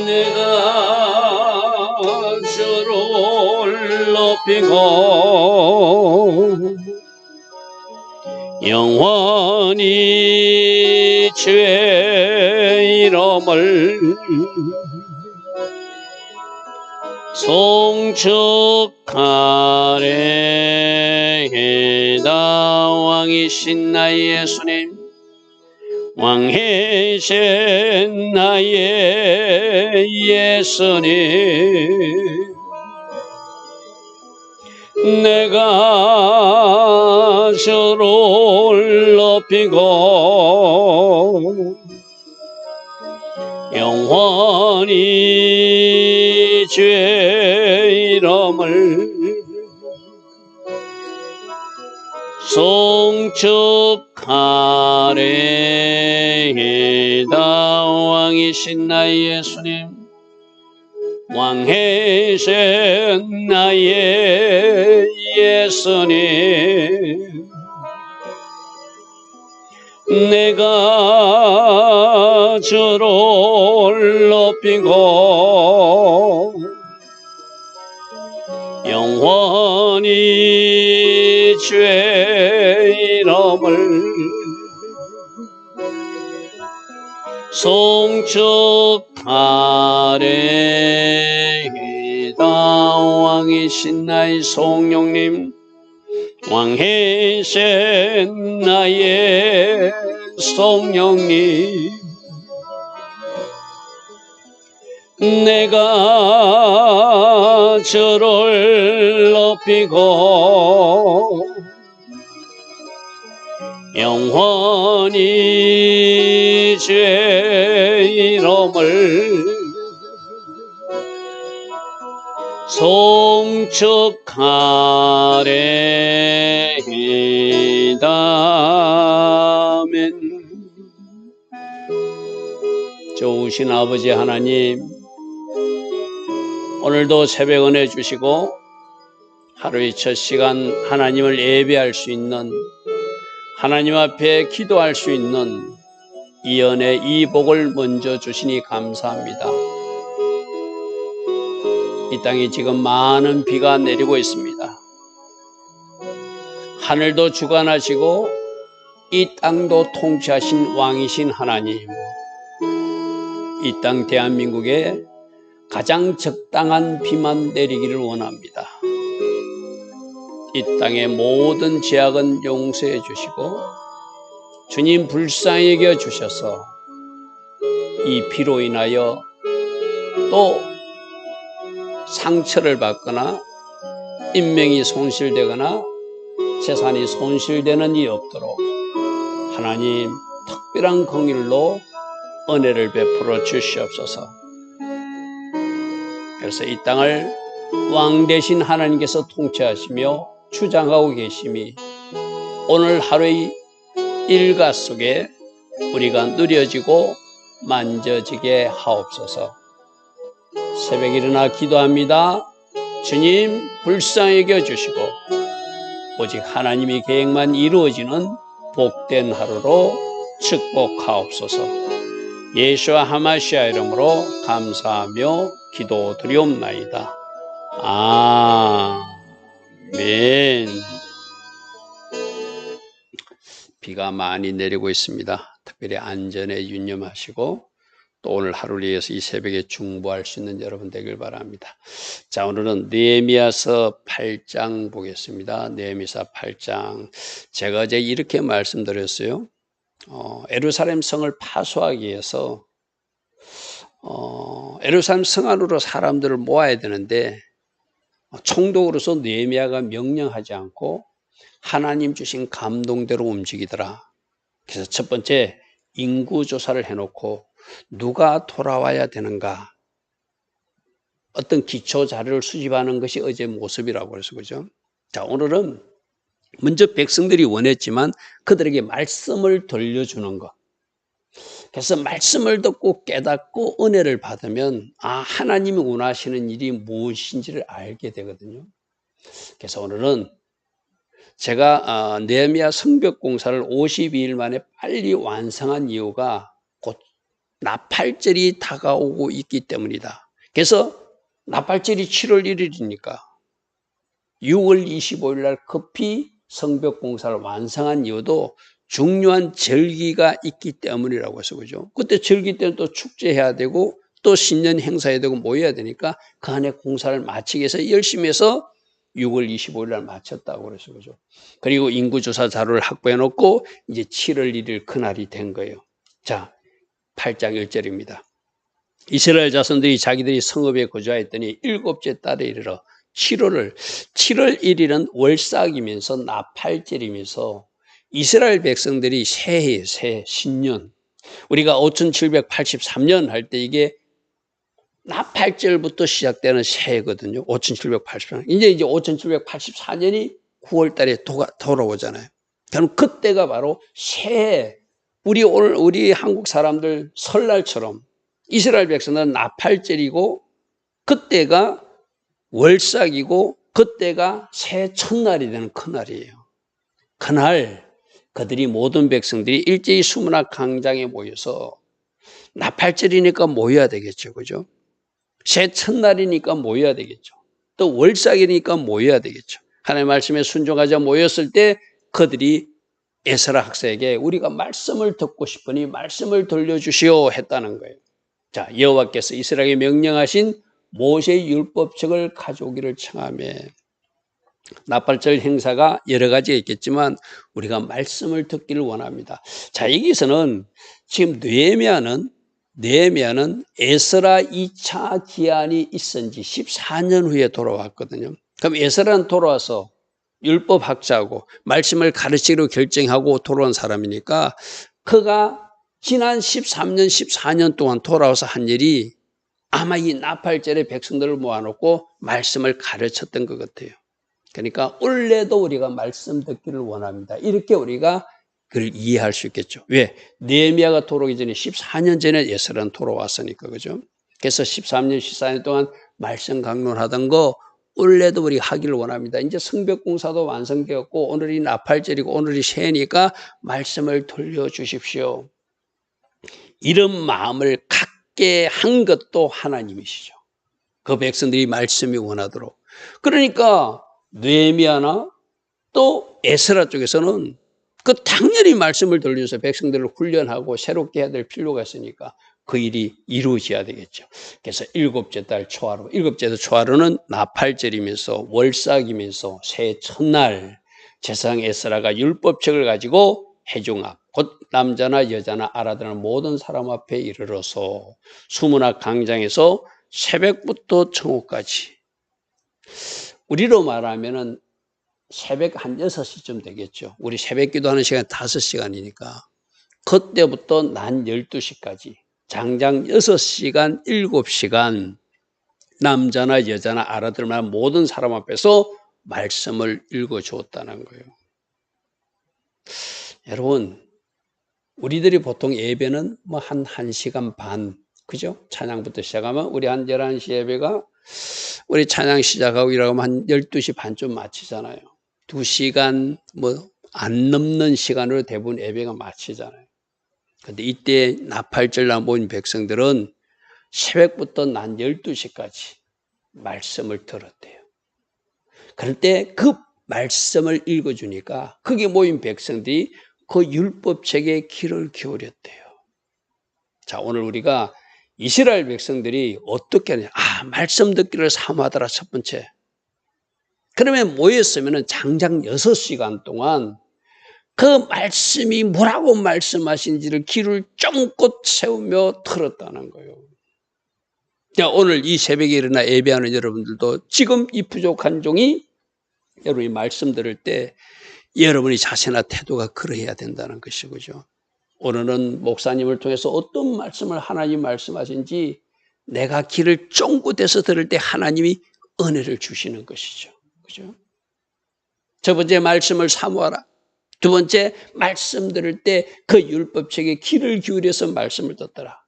내가 주를 높이고 영원히 주의 이름을 송축하리이다. 왕이신 나의 예수님, 왕이신 나의 예수님, 내가 주를 높이고 영원히 주의 이름을 송축하리이다. 왕이신 나의 예수님, 왕이신 나의 예수님, 내가 주를 높이고 영원히 주의 이름을 송축하리이다. 왕이신 나의 성령님, 왕이신 나의 성령님, 내가 주를 높이고 영원히 주의 이름을 송축하리이다. 아멘. 좋으신 아버지 하나님, 오늘도 새벽 은혜 주시고 하루의 첫 시간 하나님을 예배할 수 있는, 하나님 앞에 기도할 수 있는 이 은혜, 이 복을 먼저 주시니 감사합니다. 이 땅에 지금 많은 비가 내리고 있습니다. 하늘도 주관하시고 이 땅도 통치하신 왕이신 하나님, 이 땅 대한민국에 가장 적당한 비만 내리기를 원합니다. 이 땅의 모든 죄악은 용서해 주시고 주님 불쌍히 여겨 주셔서 이 비로 인하여 또 상처를 받거나 인명이 손실되거나 재산이 손실되는 일이 없도록 하나님 특별한 긍휼로 은혜를 베풀어 주시옵소서. 그래서 이 땅을 왕 대신 하나님께서 통치하시며 주장하고 계심이 오늘 하루의 일과 속에 우리가 누려지고 만져지게 하옵소서. 새벽에 일어나 기도합니다. 주님 불쌍히 여겨주시고 오직 하나님의 계획만 이루어지는 복된 하루로 축복하옵소서. 예수와 하마시아 이름으로 감사하며 기도드리옵나이다. 아멘. 비가 많이 내리고 있습니다. 특별히 안전에 유념하시고 또 오늘 하루를 위해서 이 새벽에 중보할 수 있는 여러분 되길 바랍니다. 자, 오늘은 느헤미야서 8장 보겠습니다. 느헤미야서 8장. 제가 어제 이렇게 말씀드렸어요. 예루살렘 성을 파수하기 위해서 예루살렘 성 안으로 사람들을 모아야 되는데 총독으로서 느헤미야가 명령하지 않고 하나님 주신 감동대로 움직이더라. 그래서 첫 번째 인구조사를 해놓고 누가 돌아와야 되는가, 어떤 기초 자료를 수집하는 것이 어제 모습이라고 그래서 그죠. 자, 오늘은 먼저 백성들이 원했지만 그들에게 말씀을 들려주는 것. 그래서 말씀을 듣고 깨닫고 은혜를 받으면 하나님이 원하시는 일이 무엇인지를 알게 되거든요. 그래서 오늘은 제가 느헤미야 성벽 공사를 52일 만에 빨리 완성한 이유가 곧 나팔절이 다가오고 있기 때문이다. 그래서 나팔절이 7월 1일이니까 6월 25일 날 급히 성벽 공사를 완성한 이유도 중요한 절기가 있기 때문이라고 해서 그죠. 그때 절기 때는 또 축제해야 되고 또 신년 행사해야 되고 모여야 되니까 그 안에 공사를 마치기 위해서 열심히 해서 6월 25일 날 마쳤다고 그래서 그죠. 그리고 인구조사 자료를 확보해 놓고 이제 7월 1일 그날이 된 거예요. 자, 8장 1절입니다. 이스라엘 자손들이 자기들이 성읍에 거주하였더니 7째 달에 이르러 7월 1일은 월삭이면서 나팔절이면서 이스라엘 백성들이 새해, 신년, 우리가 5783년 할 때 이게 나팔절부터 시작되는 새해거든요. 5783년. 이제 5784년이 9월 달에 돌아오잖아요. 그럼 그때가 바로 새해, 우리 한국 사람들 설날처럼 이스라엘 백성들은 나팔절이고 그때가 월삭이고 그때가 새해 첫날이 되는 그날이에요. 그날 그들이 모든 백성들이 일제히 수문학 광장에 모여서 나팔절이니까 모여야 되겠죠. 그죠? 새해 첫날이니까 모여야 되겠죠. 또 월삭이니까 모여야 되겠죠. 하나님의 말씀에 순종하자 모였을 때 그들이 에스라 학사에게 우리가 말씀을 듣고 싶으니 말씀을 들려주시오 했다는 거예요. 자, 여호와께서 이스라엘에게 명령하신 모세의 율법책을 가져오기를 청하며 나팔절 행사가 여러 가지가 있겠지만 우리가 말씀을 듣기를 원합니다. 자, 여기서는 지금 느헤미야는 에스라 2차 기한이 있은 지 14년 후에 돌아왔거든요. 그럼 에스라는 돌아와서 율법학자고 말씀을 가르치기로 결정하고 돌아온 사람이니까 그가 지난 13년, 14년 동안 돌아와서 한 일이 아마 이 나팔절에 백성들을 모아놓고 말씀을 가르쳤던 것 같아요. 그러니까 올해도 우리가 말씀 듣기를 원합니다. 이렇게 우리가 그걸 이해할 수 있겠죠. 왜? 느헤미야가 돌아오기 전에 14년 전에 에스라는 돌아왔으니까 그죠? 그래서 13년, 14년 동안 말씀 강론하던 거 올해도 우리 하기를 원합니다. 이제 성벽 공사도 완성되었고 오늘이 나팔절이고 오늘이 새해니까 말씀을 들려주십시오. 이런 마음을 갖게 한 것도 하나님이시죠. 그 백성들이 말씀이 원하도록. 그러니까 느헤미야나 또 에스라 쪽에서는 그 당연히 말씀을 들려서 백성들을 훈련하고 새롭게 해야 될 필요가 있으니까 그 일이 이루어져야 되겠죠. 그래서 7째 달 초하루, 7째 달 초하루는 나팔절이면서 월삭이면서 새해 첫날 제사장 에스라가 율법책을 가지고 회중 앞, 곧 남자나 여자나 알아듣는 모든 사람 앞에 이르러서 수문학 광장에서 새벽부터 정오까지, 우리로 말하면은 새벽 한 6시쯤 되겠죠. 우리 새벽 기도하는 시간 5시간이니까 그때부터 낮 12시까지 장장 6시간, 7시간 남자나 여자나 알아들을 만한 모든 사람 앞에서 말씀을 읽어주었다는 거예요. 여러분, 우리들이 보통 예배는 뭐 한 1시간 반, 그죠? 찬양부터 시작하면 우리 한 11시 예배가 우리 찬양 시작하고 이러면 한 12시 반쯤 마치잖아요. 2시간 뭐 안 넘는 시간으로 대부분 예배가 마치잖아요. 근데 이때 나팔절 날 모인 백성들은 새벽부터 낮 12시까지 말씀을 들었대요. 그럴 때 그 말씀을 읽어주니까 거기 모인 백성들이 그 율법책에 귀를 기울였대요. 자, 오늘 우리가 이스라엘 백성들이 어떻게 하냐. 말씀 듣기를 사모하더라, 첫 번째. 그러면 모였으면 장장 6시간 동안 그 말씀이 뭐라고 말씀하신지를 귀를 쫑긋 세우며 들었다는 거예요. 오늘 이 새벽에 일어나 예배하는 여러분들도 지금 이 부족한 종이 여러분이 말씀 들을 때 여러분의 자세나 태도가 그러해야 된다는 것이죠. 오늘은 목사님을 통해서 어떤 말씀을 하나님 말씀하신지 내가 귀를 쫑긋해서 들을 때 하나님이 은혜를 주시는 것이죠. 그죠? 첫 번째 말씀을 사모하라. 두 번째 말씀 들을 때 그 율법책에 귀를 기울여서 말씀을 듣더라.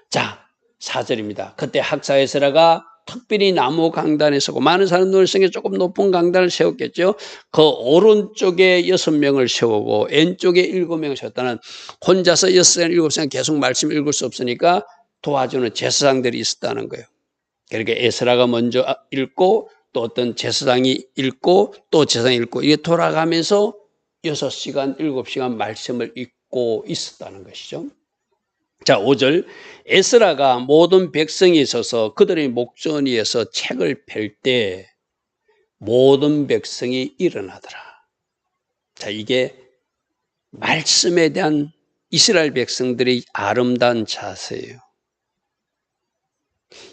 자, 4절입니다. 그때 학사 에스라가 특별히 나무 강단에 서고 많은 사람들 중에 조금 높은 강단을 세웠겠죠. 그 오른쪽에 6명을 세우고 왼쪽에 7명을 세웠다는 혼자서 6시간 7시간 계속 말씀 읽을 수 없으니까 도와주는 제사장들이 있었다는 거예요. 그러니까 에스라가 먼저 읽고 또 어떤 제사장이 읽고 또 제사장이 읽고 이게 돌아가면서 6시간 7시간 말씀을 읽고 있었다는 것이죠. 자, 5절. 에스라가 모든 백성이 있어서 그들의 목전 위에서 책을 펼 때 모든 백성이 일어나더라. 자, 이게 말씀에 대한 이스라엘 백성들의 아름다운 자세예요.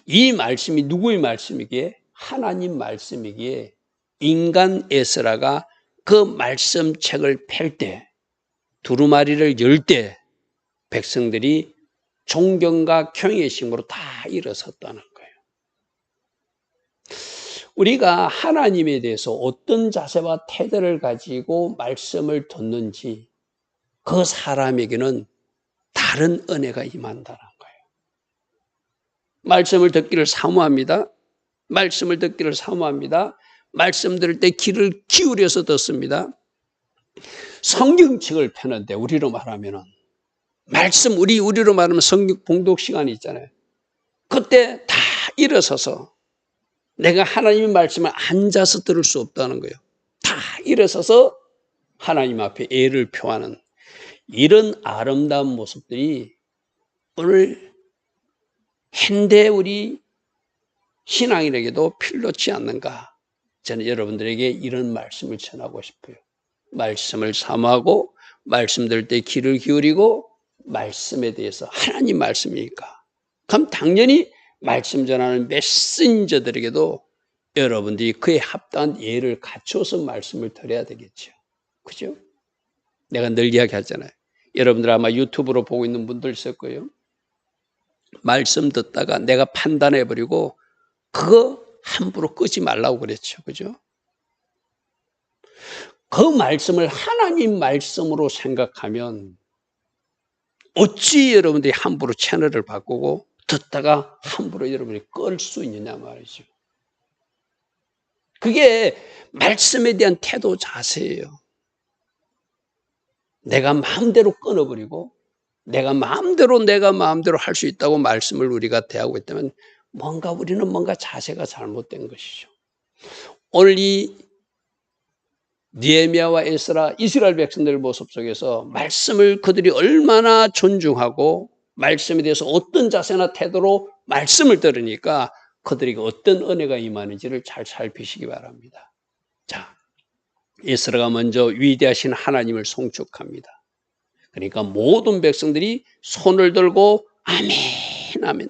이 말씀이 누구의 말씀이기에? 하나님 말씀이기에 인간 에스라가 그 말씀책을 펼 때, 두루마리를 열 때 백성들이 존경과 경외심으로 다 일어섰다는 거예요. 우리가 하나님에 대해서 어떤 자세와 태도를 가지고 말씀을 듣는지 그 사람에게는 다른 은혜가 임한다는 거예요. 말씀을 듣기를 사모합니다. 말씀을 듣기를 사모합니다. 말씀 들을 때 귀를 기울여서 듣습니다. 성경책을 펴는데 우리로 말하면은 말씀 우리로 말하면 성경 봉독 시간이 있잖아요. 그때 다 일어서서 내가 하나님의 말씀을 앉아서 들을 수 없다는 거예요. 다 일어서서 하나님 앞에 예를 표하는 이런 아름다운 모습들이 오늘 현대 우리 신앙인에게도 필요치 않는가? 저는 여러분들에게 이런 말씀을 전하고 싶어요. 말씀을 사모하고 말씀 들을 때 귀를 기울이고 말씀에 대해서 하나님 말씀이니까 그럼 당연히 말씀 전하는 메신저들에게도 여러분들이 그에 합당한 예를 갖춰서 말씀을 드려야 되겠죠. 그죠? 내가 늘 이야기하잖아요. 여러분들 아마 유튜브로 보고 있는 분들 있을 거예요. 말씀 듣다가 내가 판단해버리고 그거 함부로 끄지 말라고 그랬죠. 그죠? 그 말씀을 하나님 말씀으로 생각하면 어찌 여러분들이 함부로 채널을 바꾸고 듣다가 함부로 여러분이 끌 수 있느냐 말이죠. 그게 말씀에 대한 태도 자세예요. 내가 마음대로 끊어버리고 내가 마음대로 할 수 있다고 말씀을 우리가 대하고 있다면 우리는 뭔가 자세가 잘못된 것이죠. 오늘 이 느헤미야와 에스라 이스라엘 백성들 모습 속에서 말씀을 그들이 얼마나 존중하고 말씀에 대해서 어떤 자세나 태도로 말씀을 들으니까 그들에게 어떤 은혜가 임하는지를 잘 살피시기 바랍니다. 자, 에스라가 먼저 위대하신 하나님을 송축합니다. 그러니까 모든 백성들이 손을 들고 아멘, 아멘.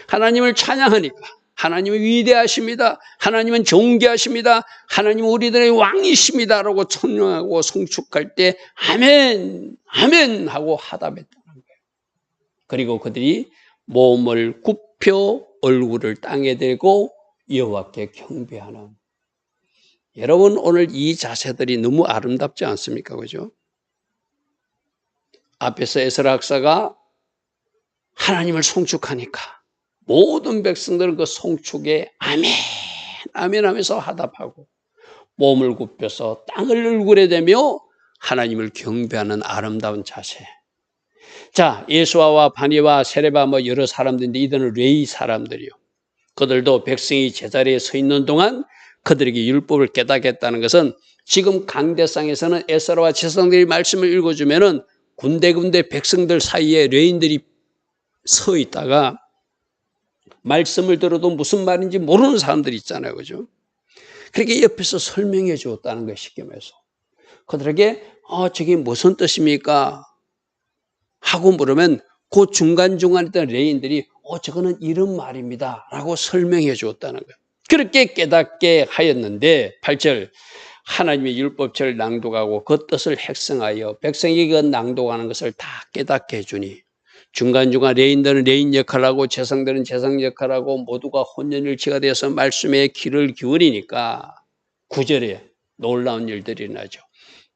하나님을 찬양하니까 하나님은 위대하십니다. 하나님은 존귀하십니다. 하나님은 우리들의 왕이십니다라고 찬양하고 송축할 때 아멘, 아멘 하고 하답했다는 거예요. 그리고 그들이 몸을 굽혀 얼굴을 땅에 대고 여호와께 경배하는 여러분 오늘 이 자세들이 너무 아름답지 않습니까? 그죠? 앞에서 에스라 학사가 하나님을 송축하니까 모든 백성들은 그 송축에 아멘, 아멘 하면서 하답하고 몸을 굽혀서 땅을 얼굴에 대며 하나님을 경배하는 아름다운 자세. 자, 예수아와 바니와 세레바 여러 사람들인데 이들은 레위 사람들이요. 그들도 백성이 제자리에 서 있는 동안 그들에게 율법을 깨닫겠다는 것은 지금 강대상에서는 에스라와 제사장들이 말씀을 읽어주면은 군데군데 백성들 사이에 레위인들이 서 있다가 말씀을 들어도 무슨 말인지 모르는 사람들이 있잖아요. 그죠? 그렇게 옆에서 설명해 주었다는 거예요. 쉽게 말해서. 그들에게 저게 무슨 뜻입니까? 하고 물으면 그 중간중간에 있던 레위인들이 저거는 이런 말입니다 라고 설명해 주었다는 거예요. 그렇게 깨닫게 하였는데 8절 하나님의 율법책을 낭독하고 그 뜻을 핵성하여 백성에게 낭독하는 것을 다 깨닫게 해주니 중간중간 레인들은 레인 역할하고 재상들은 재상 역할하고 모두가 혼연일치가 되어서 말씀에 귀를 기울이니까 9절에 놀라운 일들이 나죠.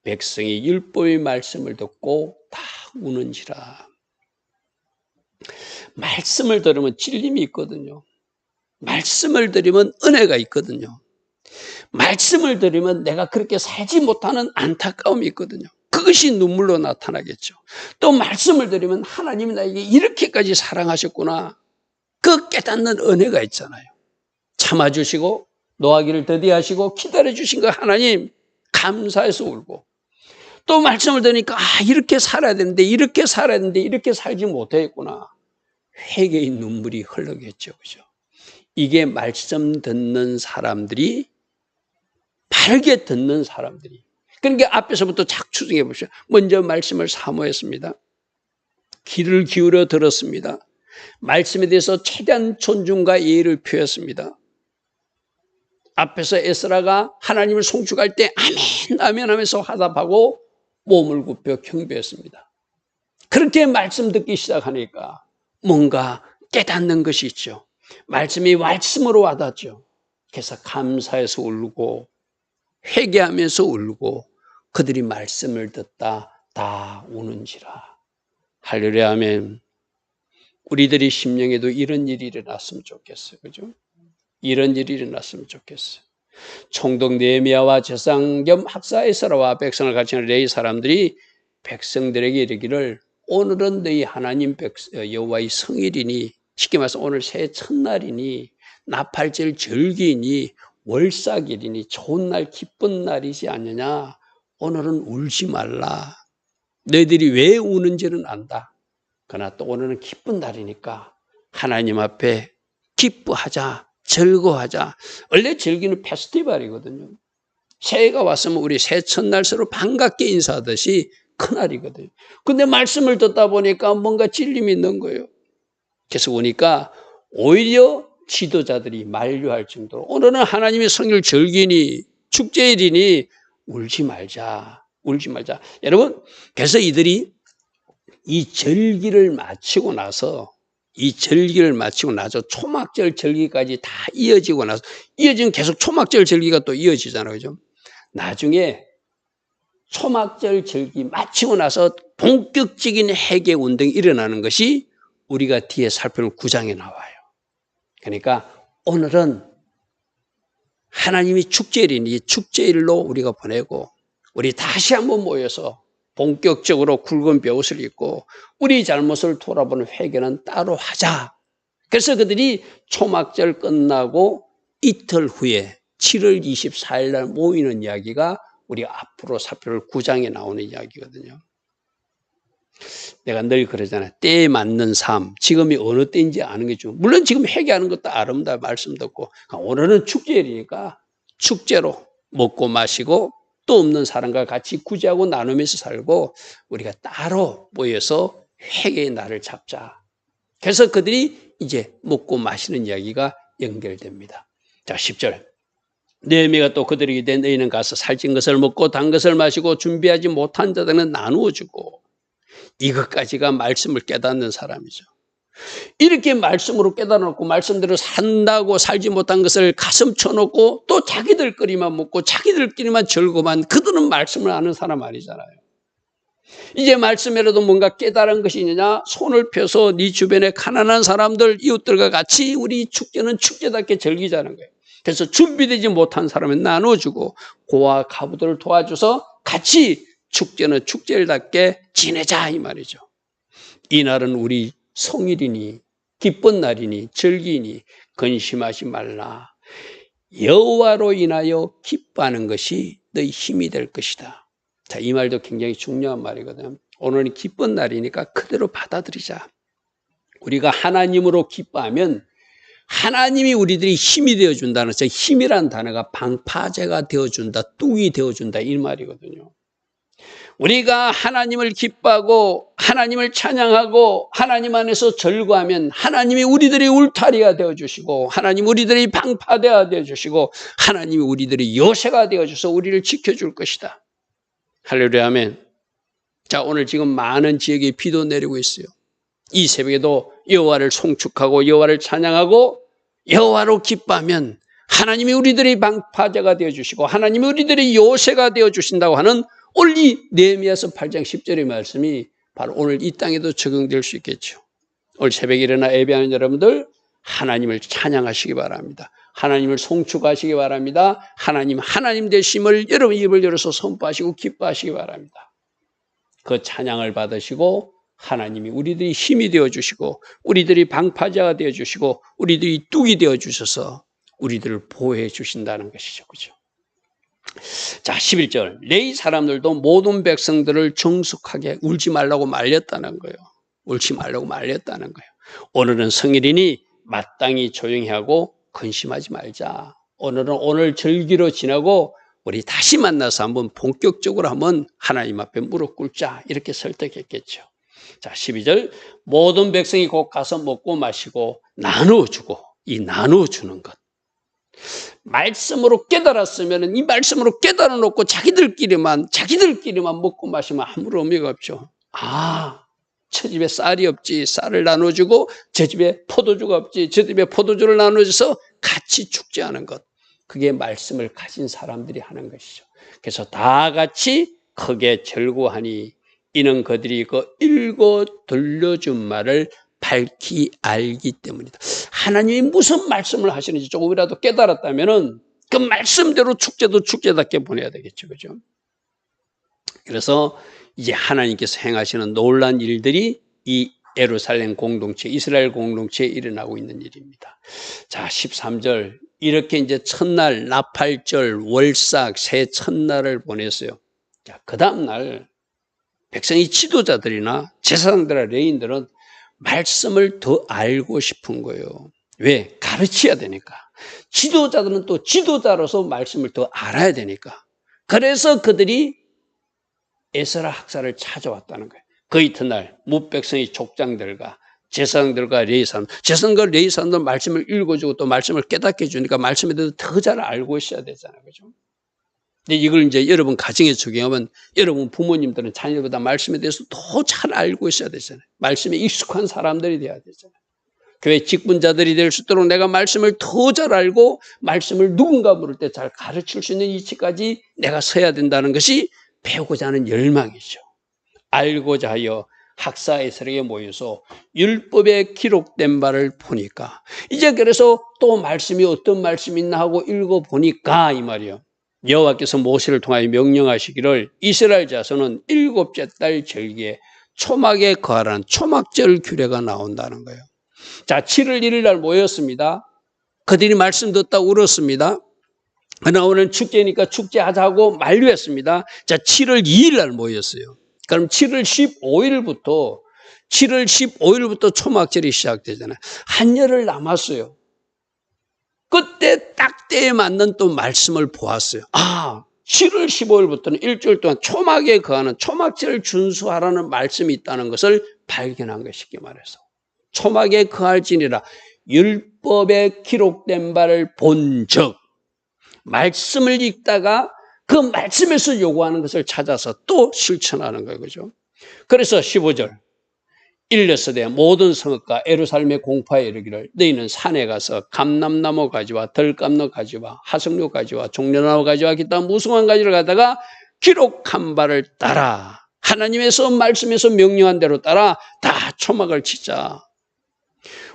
백성이 율법의 말씀을 듣고 다 우는지라. 말씀을 들으면 진림이 있거든요. 말씀을 들으면 은혜가 있거든요. 말씀을 들으면 내가 그렇게 살지 못하는 안타까움이 있거든요. 그것이 눈물로 나타나겠죠. 또 말씀을 들으면 하나님이 나에게 이렇게까지 사랑하셨구나. 그 깨닫는 은혜가 있잖아요. 참아주시고 노하기를 더디하시고 기다려주신 거 하나님 감사해서 울고, 또 말씀을 들으니까 이렇게 살아야 되는데 이렇게 살아야 되는데 이렇게 살지 못했구나. 회개의 눈물이 흘러겠죠. 그죠? 이게 말씀 듣는 사람들이, 바르게 듣는 사람들이. 그러니까 앞에서부터 착 추정해 보시죠. 먼저 말씀을 사모했습니다. 귀를 기울여 들었습니다. 말씀에 대해서 최대한 존중과 예의를 표했습니다. 앞에서 에스라가 하나님을 송축할 때 아멘 아멘 하면서 화답하고 몸을 굽혀 경배했습니다. 그렇게 말씀 듣기 시작하니까 뭔가 깨닫는 것이 있죠. 말씀이 말씀으로 와닿죠. 그래서 감사해서 울고 회개하면서 울고 그들이 말씀을 듣다 다 우는지라. 할렐루야 아멘. 우리들이 심령에도 이런 일이 일어났으면 좋겠어요. 그죠? 이런 일이 일어났으면 좋겠어요. 총독 느헤미야와 제사장 겸 학사 에스라와 백성을 가르치는 레위 사람들이 백성들에게 이르기를 오늘은 너희 하나님 여호와의 성일이니, 쉽게 말해서 오늘 새해 첫날이니 나팔절 절기니 월삭일이니 좋은 날 기쁜 날이지 않느냐. 오늘은 울지 말라. 너희들이 왜 우는지는 안다. 그러나 또 오늘은 기쁜 날이니까 하나님 앞에 기뻐하자, 즐거워하자. 원래 절기는 페스티벌이거든요. 새해가 왔으면 우리 새해 첫날 서로 반갑게 인사하듯이 큰날이거든요. 근데 말씀을 듣다 보니까 뭔가 찔림이 있는 거예요. 그래서 보니까 오히려 지도자들이 만류할 정도로 오늘은 하나님의 성일 절기니 축제일이니 울지 말자, 울지 말자. 여러분, 그래서 이들이 이 절기를 마치고 나서 초막절 절기까지 다 이어지고 나서, 이어지면 계속 초막절 절기가 또 이어지잖아요. 그죠? 나중에 초막절 절기 마치고 나서 본격적인 회개 운동이 일어나는 것이 우리가 뒤에 살펴볼 9장에 나와요. 그러니까 오늘은 하나님이 축제일이니 축제일로 우리가 보내고 우리 다시 한번 모여서 본격적으로 굵은 벼옷을 입고 우리 잘못을 돌아보는 회개는 따로 하자. 그래서 그들이 초막절 끝나고 이틀 후에 7월 24일 날 모이는 이야기가 우리 앞으로 살펴볼 9장에 나오는 이야기거든요. 내가 늘 그러잖아요. 때에 맞는 삶. 지금이 어느 때인지 아는 게 좀. 물론 지금 회개하는 것도 아름다워 말씀 듣고. 오늘은 축제일이니까 축제로 먹고 마시고 또 없는 사람과 같이 구제하고 나누면서 살고 우리가 따로 모여서 회개의 날을 잡자. 그래서 그들이 이제 먹고 마시는 이야기가 연결됩니다. 자, 10절. 느헤미야가 또 그들에게 이르되 너희는 가서 살찐 것을 먹고 단 것을 마시고 준비하지 못한 자들은 나누어 주고. 이것까지가 말씀을 깨닫는 사람이죠. 이렇게 말씀으로 깨달아놓고 말씀대로 산다고 살지 못한 것을 가슴 쳐놓고 또 자기들끼리만 먹고 자기들끼리만 즐거워만, 그들은 말씀을 아는 사람 아니잖아요. 이제 말씀이라도 뭔가 깨달은 것이 있느냐, 손을 펴서 네 주변에 가난한 사람들, 이웃들과 같이 우리 축제는 축제답게 즐기자는 거예요. 그래서 준비되지 못한 사람은 나눠주고 고아 가부들을 도와줘서 같이 축제는 축제일답게 지내자 이 말이죠. 이날은 우리 성일이니 기쁜 날이니 절기니 근심하지 말라. 여호와로 인하여 기뻐하는 것이 너희 힘이 될 것이다. 자, 이 말도 굉장히 중요한 말이거든요. 오늘은 기쁜 날이니까 그대로 받아들이자. 우리가 하나님으로 기뻐하면 하나님이 우리들이 힘이 되어준다는, 저 힘이란 단어가 방파제가 되어준다, 뚝이 되어준다 이 말이거든요. 우리가 하나님을 기뻐하고 하나님을 찬양하고 하나님 안에서 절구하면 하나님이 우리들의 울타리가 되어주시고 하나님 우리들의 방파대가 되어주시고 하나님이 우리들의 요새가 되어줘서 우리를 지켜줄 것이다. 할렐루야 아멘. 자, 오늘 지금 많은 지역에 비도 내리고 있어요. 이 새벽에도 여호와를 송축하고 여호와를 찬양하고 여호와로 기뻐하면 하나님이 우리들의 방파제가 되어주시고 하나님이 우리들의 요새가 되어주신다고 하는 오늘 이 느헤미야서 8장 10절의 말씀이 바로 오늘 이 땅에도 적용될 수 있겠죠. 오늘 새벽에 일어나 예배하는 여러분들 하나님을 찬양하시기 바랍니다. 하나님을 송축하시기 바랍니다. 하나님 되심을 여러분 입을 열어서 선포하시고 기뻐하시기 바랍니다. 그 찬양을 받으시고 하나님이 우리들이 힘이 되어주시고 우리들이 방파제가 되어주시고 우리들이 뚝이 되어주셔서 우리들을 보호해 주신다는 것이죠. 그죠? 자, 11절. 레위 사람들도 모든 백성들을 정숙하게 울지 말라고 말렸다는 거예요. 울지 말라고 말렸다는 거예요. 오늘은 성일이니 마땅히 조용히 하고 근심하지 말자. 오늘은 오늘 절기로 지나고 우리 다시 만나서 한번 본격적으로 한번 하나님 앞에 무릎 꿇자. 이렇게 설득했겠죠. 자, 12절. 모든 백성이 곧 가서 먹고 마시고 나누어주고, 이 나누어주는 것. 말씀으로 깨달았으면 이 말씀으로 깨달아 놓고 자기들끼리만 먹고 마시면 아무런 의미가 없죠. 아, 저 집에 쌀이 없지, 쌀을 나눠주고 저 집에 포도주가 없지, 저 집에 포도주를 나눠줘서 같이 축제하는 것. 그게 말씀을 가진 사람들이 하는 것이죠. 그래서 다 같이 크게 절구하니 이는 그들이 그 읽어 들려준 말을 밝히 알기 때문이다. 하나님이 무슨 말씀을 하시는지 조금이라도 깨달았다면은 그 말씀대로 축제도 축제답게 보내야 되겠죠. 그죠? 그래서 이제 하나님께서 행하시는 놀라운 일들이 이 예루살렘 공동체, 이스라엘 공동체에 일어나고 있는 일입니다. 자, 13절. 이렇게 이제 첫날, 나팔절, 월삭, 새 첫날을 보냈어요. 자, 그 다음날 백성이 지도자들이나 제사장들이나 레위인들은 말씀을 더 알고 싶은 거예요. 왜? 가르쳐야 되니까. 지도자들은 또 지도자로서 말씀을 더 알아야 되니까. 그래서 그들이 에스라 학사를 찾아왔다는 거예요. 그 이튿날 무백성의 족장들과 제사장들과 레위사람, 제사장과 레위사람들 말씀을 읽어주고 또 말씀을 깨닫게 해주니까 말씀에 대해서 더 잘 알고 있어야 되잖아요. 그죠? 근데 이걸 이제 여러분 가정에 적용하면 여러분 부모님들은 자녀보다 말씀에 대해서 더 잘 알고 있어야 되잖아요. 말씀에 익숙한 사람들이 돼야 되잖아요. 교회 직분자들이 될 수 있도록 내가 말씀을 더 잘 알고 말씀을 누군가 물을 때 잘 가르칠 수 있는 위치까지 내가 서야 된다는 것이 배우고자 하는 열망이죠. 알고자 하여 학사에서에게 모여서 율법에 기록된 바를 보니까 이제 그래서 또 말씀이 어떤 말씀이 있나 하고 읽어보니까 이 말이에요. 여호와께서 모세를 통하여 명령하시기를 이스라엘 자손은 7째 달 절기에 초막에 거하라는 초막절 규례가 나온다는 거예요. 자, 7월 1일 날 모였습니다. 그들이 말씀 듣다 울었습니다. 그러나 오늘 축제니까 축제하자고 만류했습니다. 자, 7월 2일 날 모였어요. 그럼 7월 15일부터 초막절이 시작되잖아요. 한 열흘 남았어요. 그때 딱 때에 맞는 또 말씀을 보았어요. 아, 7월 15일부터는 일주일 동안 초막에 거하는 초막절을 준수하라는 말씀이 있다는 것을 발견한 것이 쉽게 말해서. 초막에 거할지니라 율법에 기록된 바를 본즉 말씀을 읽다가 그 말씀에서 요구하는 것을 찾아서 또 실천하는 거예요. 그죠? 그래서 15절. 일러스되 모든 성읍과 예루살렘의 공파에 이르기를 너희는 산에 가서 감람나무 가지와 덜감나무 가지와 하석류 가지와 종려나무 가지와 기타 무성한 가지를 가다가 기록한 바를 따라 하나님에서 말씀에서 명령한 대로 따라 다 초막을 치자.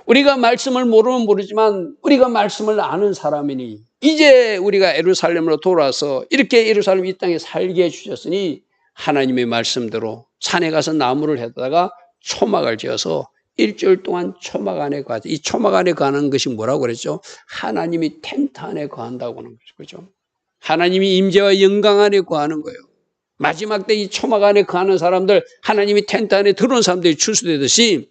우리가 말씀을 모르면 모르지만 우리가 말씀을 아는 사람이니 이제 우리가 예루살렘으로 돌아서 이렇게 예루살렘 이 땅에 살게 해주셨으니 하나님의 말씀대로 산에 가서 나무를 해다가 초막을 지어서 일주일 동안 초막 안에 거하자. 이 초막 안에 거하는 것이 뭐라고 그랬죠? 하나님이 텐트 안에 거한다고 하는 거죠. 그죠? 하나님이 임재와 영광 안에 거하는 거예요. 마지막 때 이 초막 안에 거하는 사람들, 하나님이 텐트 안에 들어온 사람들이 출수되듯이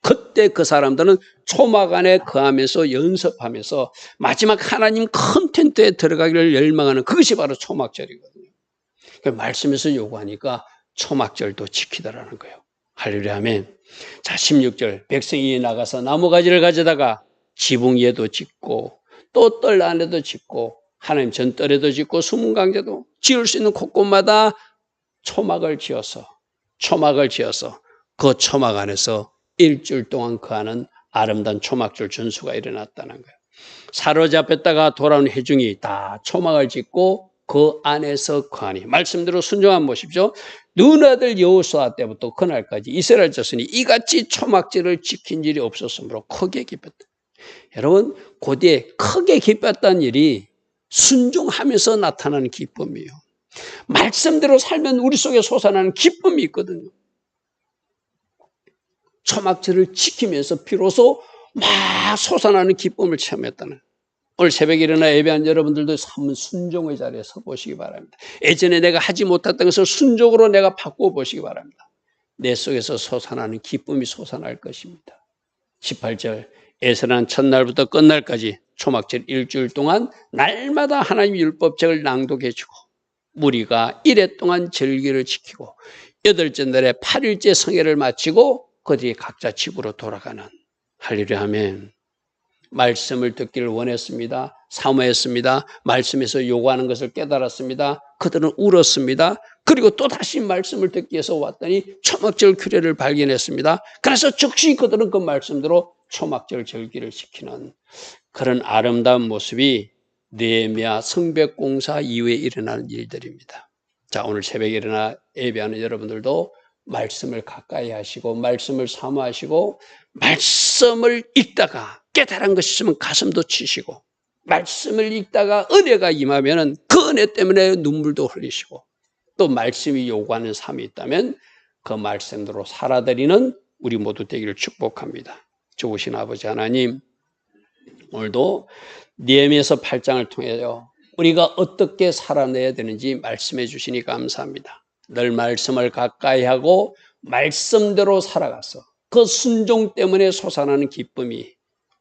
그때 그 사람들은 초막 안에 거하면서 연습하면서 마지막 하나님 큰 텐트에 들어가기를 열망하는 그것이 바로 초막절이거든요. 말씀에서 요구하니까 초막절도 지키더라는 거예요. 할렐루야 아멘. 자 16절 백성이 나가서 나무가지를 가져다가 지붕 위에도 짓고 또 뜰 안에도 짓고 하나님 전뜰에도 짓고 숨은 강제도 지을 수 있는 곳곳마다 초막을 지어서 그 초막 안에서 일주일 동안 그 안은 아름다운 초막절 전수가 일어났다는 거예요. 사로잡혔다가 돌아온 회중이 다 초막을 짓고 그 안에서 거하니 말씀대로 순종한 보십시오. 눈 아들 여호수아 때부터 그날까지 이스라엘 자손이 이같이 초막절을 지킨 일이 없었으므로 크게 기뻤다. 여러분 고대에 크게 기뻤다는 일이 순종하면서 나타나는 기쁨이에요. 말씀대로 살면 우리 속에 솟아나는 기쁨이 있거든요. 초막절을 지키면서 비로소 막 솟아나는 기쁨을 체험했다는 거예요. 오늘 새벽에 일어나 예배한 여러분들도 한번 순종의 자리에 서 보시기 바랍니다. 예전에 내가 하지 못했던 것을 순종으로 내가 바꾸어 보시기 바랍니다. 내 속에서 솟아나는 기쁨이 솟아날 것입니다. 18절 에스라는 첫날부터 끝날까지 초막절 일주일 동안 날마다 하나님 율법책을 낭독해 주고 무리가 1회 동안 절기를 지키고 8째 날에 8일째 성회를 마치고 그 뒤에 각자 집으로 돌아가는 할렐루야 아멘. 말씀을 듣기를 원했습니다. 사모했습니다. 말씀에서 요구하는 것을 깨달았습니다. 그들은 울었습니다. 그리고 또 다시 말씀을 듣기 위해서 왔더니 초막절 규례를 발견했습니다. 그래서 즉시 그들은 그 말씀대로 초막절 절기를 지키는 그런 아름다운 모습이 느헤미야 성벽공사 이후에 일어나는 일들입니다. 자, 오늘 새벽에 일어나 예배하는 여러분들도 말씀을 가까이 하시고 말씀을 사모하시고 말씀을 읽다가 깨달은 것이 있으면 가슴도 치시고 말씀을 읽다가 은혜가 임하면 그 은혜 때문에 눈물도 흘리시고 또 말씀이 요구하는 삶이 있다면 그 말씀대로 살아드리는 우리 모두 되기를 축복합니다. 좋으신 아버지 하나님, 오늘도 느헤미야서 8장을 통해서 우리가 어떻게 살아내야 되는지 말씀해 주시니 감사합니다. 늘 말씀을 가까이 하고 말씀대로 살아가서 그 순종 때문에 솟아나는 기쁨이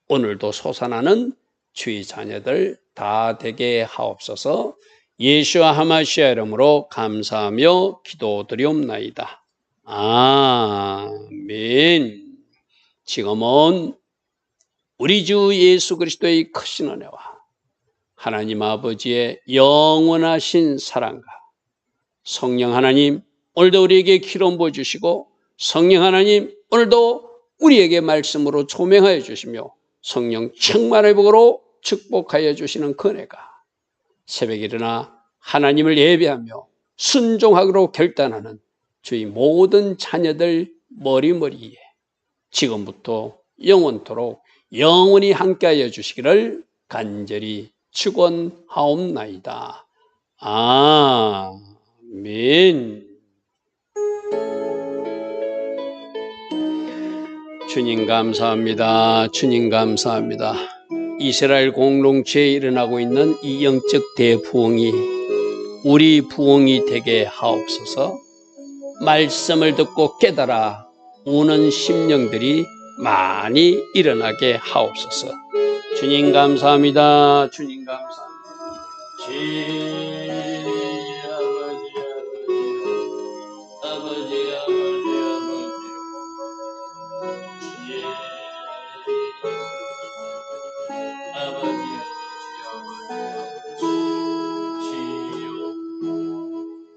오늘도 솟아나는 주의 자녀들 다 되게 하옵소서. 예수와 하마시아 이름으로 감사하며 기도드리옵나이다. 아멘. 지금은 우리 주 예수 그리스도의 크신 은혜와 하나님 아버지의 영원하신 사랑과 성령 하나님 오늘도 우리에게 기름 부어주시고 성령 하나님 오늘도 우리에게 말씀으로 조명하여 주시며 성령 충만의 복으로 축복하여 주시는 은혜가 새벽에 일어나 하나님을 예배하며 순종하기로 결단하는 주의 모든 자녀들 머리머리에 지금부터 영원토록 영원히 함께하여 주시기를 간절히 축원하옵나이다. 아멘. 주님 감사합니다. 주님 감사합니다. 이스라엘 공동체에 일어나고 있는 이 영적 대부흥이 우리 부흥이 되게 하옵소서. 말씀을 듣고 깨달아 우는 심령들이 많이 일어나게 하옵소서. 주님 감사합니다. 주님 감사합니다.